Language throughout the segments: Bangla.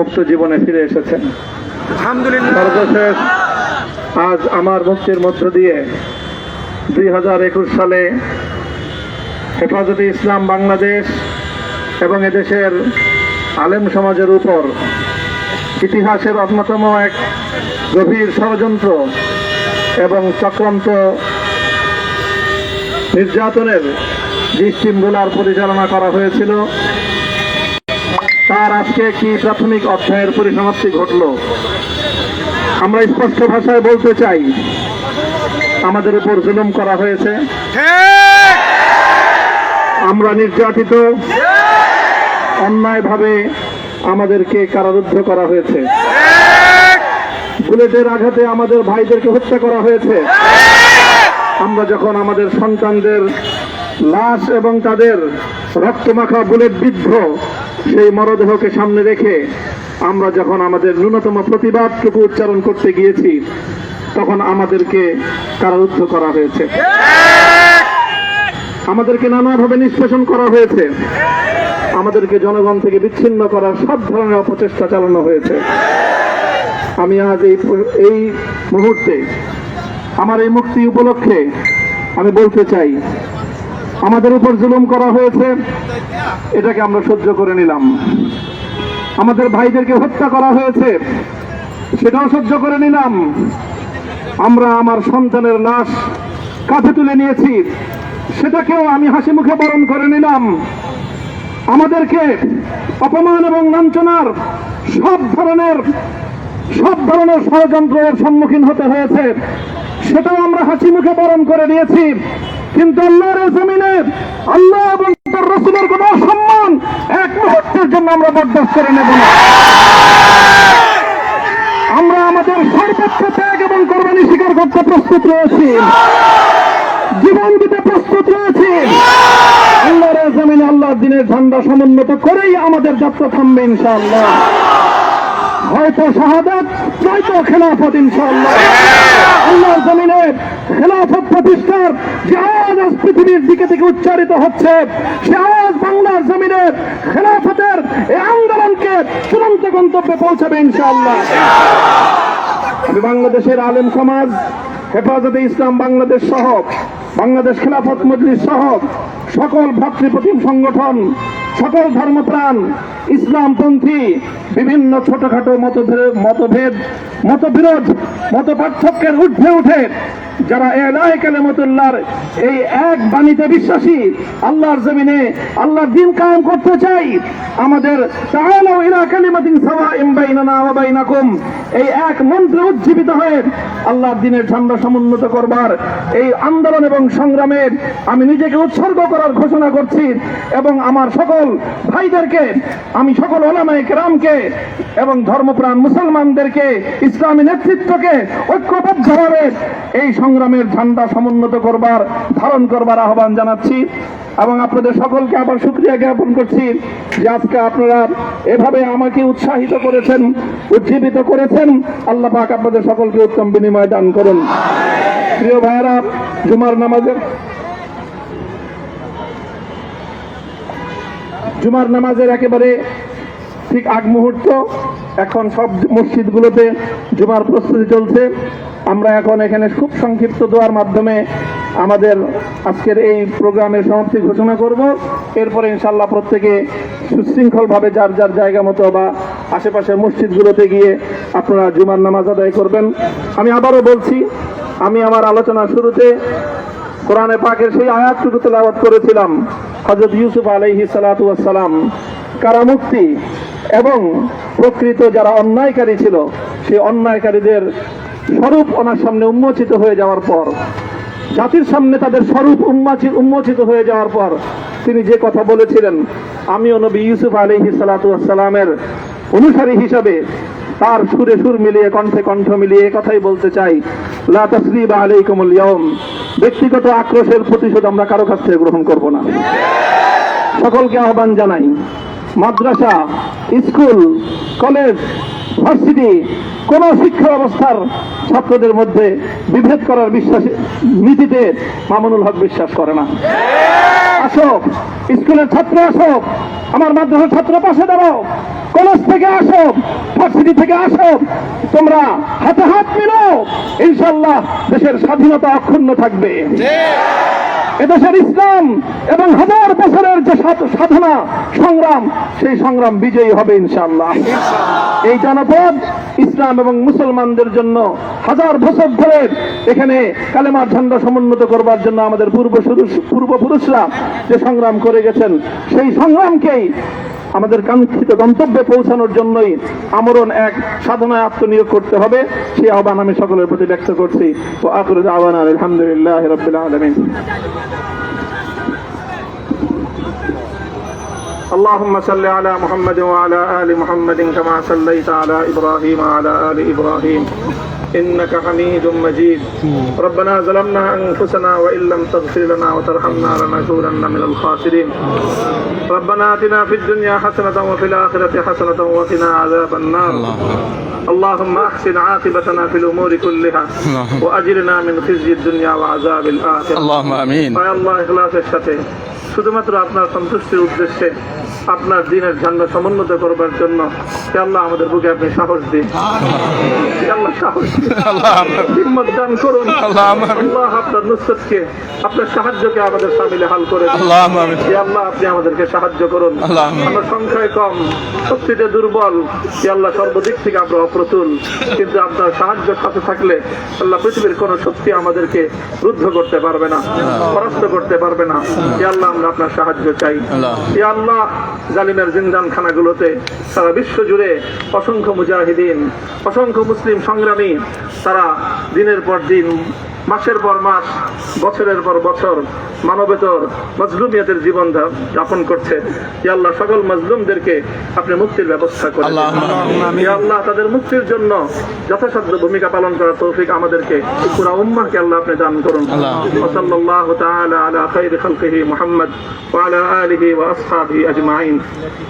মুক্ত জীবনে ফিরে এসেছেন। আলহামদুলিল্লাহ। সর্বশেষ আজ আমার মুক্তির মধ্য দিয়ে 2021 সালে হেফাজতে ইসলাম বাংলাদেশ এবং এদেশের আলেম সমাজের উপর ইতিহাসের অন্যতম এক গভীর ষড়যন্ত্র এবং চক্রান্ত নির্যাতনের যে স্টিমগুলার পরিচালনা করা হয়েছিল, তার আজকে একটি প্রাথমিক অধ্যায়ের পরিসমাপ্তি ঘটল। আমরা স্পষ্ট ভাষায় বলতে চাই, আমাদের উপর জুলুম করা হয়েছে, আমরা নির্যাতিত, অন্যায়ভাবে আমাদেরকে কারারুদ্ধ করা হয়েছে, বুলেটের আঘাতে আমাদের ভাইদেরকে হত্যা করা হয়েছে। আমরা যখন আমাদের সন্তানদের লাশ এবং তাদের রক্তমাখা বুলেট বিদ্ধ সেই মরদেহকে সামনে রেখে আমরা যখন আমাদের ন্যূনতম প্রতিবাদটুকু উচ্চারণ করতে গিয়েছি, তখন আমাদেরকে কারারুদ্ধ করা হয়েছে, আমাদেরকে নানাভাবে নিষ্পেষণ করা হয়েছে, আমাদেরকে জনগণ থেকে বিচ্ছিন্ন করার সব ধরনের অপচেষ্টা চালানো হয়েছে। আমি আজ এই মুহূর্তে আমার এই মুক্তি উপলক্ষে আমি বলতে চাই, আমাদের উপর জুলুম করা হয়েছে, এটাকে আমরা সহ্য করে নিলাম। আমাদের ভাইদেরকে হত্যা করা হয়েছে, সেটাও সহ্য করে নিলাম। আমরা আমার সন্তানের লাশ কাঁধে তুলে নিয়েছি, সেটাকেও আমি হাসি মুখে বরণ করে নিলাম। আমাদেরকে অপমান এবং লাঞ্ছনার সব ধরনের ষড়যন্ত্রের সম্মুখীন হতে হয়েছে, সেটাও আমরা হাসি মুখে বরণ করে নিয়েছি। কিন্তু আল্লাহর জমিনে আল্লাহ এবং তার রাসূলের কোন সম্মান এক মুহূর্তের জন্য আমরা বরদাস্ত করে নেব না। আমরা আমাদের সর্বোচ্চ ত্যাগ এবং কোরবানি স্বীকার করতে প্রস্তুত রয়েছি, জীবন দিতে প্রস্তুত রয়েছি। আল্লাহর জমিনে আল্লাহর দ্বীনের ঝান্ডা সমুন্নত করেই আমাদের যাত্রা থামবে ইনশাআল্লাহ। হয়তো শাহাদাত, নয়তো খেলাফত ইনশাআল্লাহ। আল্লাহর জমিনে খেলাফত প্রতিষ্ঠার যে আওয়াজ আজ পৃথিবীর দিকে থেকে উচ্চারিত হচ্ছে, সে আওয়াজ বাংলার জমিনে খেলাফতের এই আন্দোলনকে চূড়ান্ত গন্তব্যে পৌঁছাবে ইনশাআল্লাহ। আমি বাংলাদেশের আলেম সমাজ, হেফাজতে ইসলাম বাংলাদেশ সহ বাংলাদেশ খেলাফত মজলিস সহ সকল ভ্রাতৃপ্রতিম সংগঠন, সকল ধর্মপ্রাণ, ইসলামপন্থী বিভিন্ন ছোটখাটো মতভেদ, মতবিরোধ, মত পার্থক্যের ঊর্ধ্বে উঠে যারা এলাহে কালিমাতুল্লাহর এই এক বাণীতে বিশ্বাসী, আল্লাহর জমিনে আল্লাহর দ্বীন কায়েম করতে চাই, আমাদের তাআলাউ ইলা কালিমাতিন সাওয়াইন বাইনানা ওয়া বাইনাকুম এই এক মন্ত্রে উজ্জীবিত হয়ে আল্লাহর দ্বীনের ঝান্ডা সমুন্নত করবার এই আন্দোলন এবং সংগ্রামে আমি নিজেকে উৎসর্গ করার ঘোষণা করছি। এবং আমার সকল ভাইদেরকে, আমি সকল উলামায়ে কেরামকে এবং ধর্মপ্রাণ মুসলমানদেরকে, ইসলামী নেতৃত্বকে ঐক্যবদ্ধভাবে এই সংগ্রামের ঝান্ডা সমুন্নত করবার, ধারণ করবার আহ্বান জানাচ্ছি। এবং আপনাদের সকলকে আবার শুকরিয়া জ্ঞাপন করছি যে আজকে আপনারা এভাবে আমাকে উৎসাহিত করেছেন, উজ্জীবিত করেছেন। আল্লাহ পাক আপনাদের সকলকে উত্তম বিনিময় দান করুন। প্রিয় ভাইয়েরা, জুমার নামাজের একেবারে ঠিক আগ মুহূর্ত। এখন সব মসজিদগুলোতে জুমার প্রস্তুতি চলছে। আমরা এখন এখানে খুব সংক্ষিপ্ত দোয়ার মাধ্যমে আমাদের আজকের এই প্রোগ্রামের সমাপ্তি ঘোষণা করব। এরপরে ইনশাআল্লাহ প্রত্যেকে সুশৃঙ্খলভাবে যার যার জায়গা মতো বা আশেপাশের মসজিদগুলোতে গিয়ে আপনারা জুমার নামাজ আদায় করবেন। আমি আবারও বলছি, আমি আমার আলোচনার শুরুতে কোরআনে পাকের সেই আয়াতটুকু তেলাওয়াত করেছিলাম, হযরত ইউসুফ আলাইহিস সালাতু ওয়াস সালাম কারামুক্তি এবং প্রকৃত যারা অন্যায়কারী ছিল, সেই অন্যায়কারীদের স্বরূপ ওনার সামনে উন্মোচিত হয়ে যাওয়ার পর, জাতির সামনে তাদের স্বরূপ উন্মোচিত হয়ে যাওয়ার পর তিনি যে কথা বলেছিলেন, আমিও নবী ইউসুফ আলাইহিস সালাতু ওয়াস সালামের অনুসারী হিসাবে তার সুরে সুর মিলিয়ে, কণ্ঠে কণ্ঠ মিলিয়ে কথাই বলতে চাই, লা তাসরিবা আলাইকুমুল ইয়াউম। ব্যক্তিগত আক্রোশের প্রতিশোধ আমরা কারো কাছ থেকে গ্রহণ করব না। সকলকে আহ্বান জানাই, মাদ্রাসা, স্কুল, কলেজ, ভার্সিটি কোন শিক্ষা ব্যবস্থার ছাত্রদের মধ্যে বিভেদ করার নীতিতে মামুনুল হক বিশ্বাস করে না। আসো, স্কুলের ছাত্র আসো, আমার মাদ্রাসার ছাত্র পাশে দাঁড়াও। কলেজ থেকে আসো, ভার্সিটি থেকে আসো, তোমরা হাতে হাত মিলাও, ইনশাআল্লাহ দেশের স্বাধীনতা অক্ষুণ্ণ থাকবে। এদেশের ইসলাম এবং হাজার বছরের যে সাধনা সংগ্রাম, সেই সংগ্রাম বিজয়ী হবে ইনশাআল্লাহ। এই জনপদ ইসলাম এবং মুসলমানদের জন্য হাজার বছর ধরে এখানে কালেমার ঝান্ডা সমুন্নত করবার জন্য আমাদের পূর্বপুরুষরা যে সংগ্রাম করে গেছেন, সেই সংগ্রামকেই আমাদের কাঙ্ক্ষিত গন্তব্যে পৌঁছানোর জন্যই আমরণ এক সাধনায় আত্মনিয়োগ করতে হবে। সেই আহ্বান আমি সকলের প্রতি ব্যক্ত করছি। ওয়া আখিরু দাওয়ানা আলহামদুলিল্লাহি রাব্বিল আলামিন। اللهم صل على محمد وعلى آل محمد كما صليت على إبراهيم وعلى آل إبراهيم إنك حميد مجيد. ربنا ظلمنا أنفسنا وإن لم تغفر لنا وترحمنا لنكونن من الخاسرين. ربنا آتنا في الدنيا حسنة وفي الآخرة حسنة وقنا عذاب النار. اللهم أحسن عاقبتنا في الأمور كلها وأجرنا من خزي الدنيا وعذاب الآخرة. اللهم آمين. يا الله إخلاصের সাথে শুধুমাত্র আপনার সন্তুষ্টির উদ্দেশ্যে আপনার দ্বীনের ঝান্ডা সমুন্নত করবার জন্য হে আল্লাহ আমাদের বুকে আপনি সাহস দিন, হে আল্লাহ সাহস দিন, হিম্মত দান করুন। আল্লাহ আপনার নুসরতকে, আপনার সাহায্যকে আমাদের সামিলে হাল করে দিন। হে আল্লাহ আপনি আমাদেরকে সাহায্য করুন। আমরা সংখ্যায় কম, শক্তিতে দুর্বল, হে আল্লাহ সর্বদিক থেকে আমরা অপ্রতুল, কিন্তু আপনার সাহায্য সাথে থাকলে আল্লাহ পৃথিবীর কোন শক্তি আমাদেরকে রুদ্ধ করতে পারবে না, পরাস্ত করতে পারবে না। হে আল্লাহ আমরা আপনার সাহায্য চাই। হে আল্লাহ জালিমের জিন্দানখানাগুলোতে সারা বিশ্ব জুড়ে অসংখ্য মুজাহিদিন, অসংখ্য মুসলিম সংগ্রামী, তারা দিনের পর দিন, মাসের পর মাস, বছরের পর বছর মানবেতর মজলুমিয়তের জীবন যাপন করছে। ইয়া আল্লাহ সকল মজলুমদেরকে আপনি মুক্তির ব্যবস্থা করেন। ইয়া আল্লাহ তাদের মুক্তির জন্য যথাসাধ্য ভূমিকা পালন করার তৌফিক আমাদেরকে, পুরা উম্মাহকে আল্লাহ আপনি দান করুন। সাল্লাল্লাহু তাআলা আলা খায়রি খালকিহি মুহাম্মদ ওয়া আলা আলিহি ওয়া আসহাবিহি আজমাইন।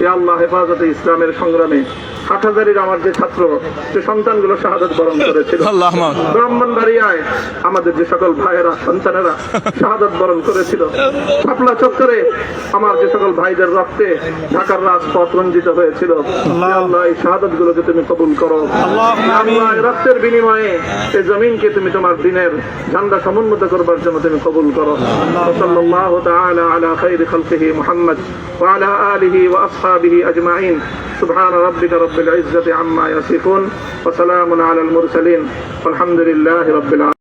ইয়া আল্লাহ হেফাজতে ইসলামের সংগ্রামে হাটহাজারীর আমার যে ছাত্র, যে সন্তানগুলো শাহাদাত বরণ করেছিল, ব্রাহ্মণবাড়িয়ায় আমাদের যে সকল ভাইয়েরা, সন্তানেরা শাহাদাত বরণ করেছিল, শাপলা চত্বরে আমার যে সকল ভাইদের রক্তে ঢাকার রাজপথ রঞ্জিত হয়েছিল, আল্লাহ এই শাহাদাত গুলোকে তুমি কবুল করো। আল্লাহ এই রক্তের বিনিময়ে এই জমিনকে তুমি তোমার দ্বীনের ঝান্ডা সমুন্নত করবার জন্য তুমি কবুল করো। সাল্লাল্লাহু তাআলা আলা খায়রি খালকিহি মুহাম্মদ ওয়া আলা আলিহি ওয়া আসহাবিহি আজমাইন। সুবহান রাব্বিকা রাব্বিল ইজ্জাতি আম্মা ইয়াসিফুন ওয়া সালামুন আলাল মুরসালিন ওয়ালহামদুলিল্লাহি রাব্বিল আলামিন।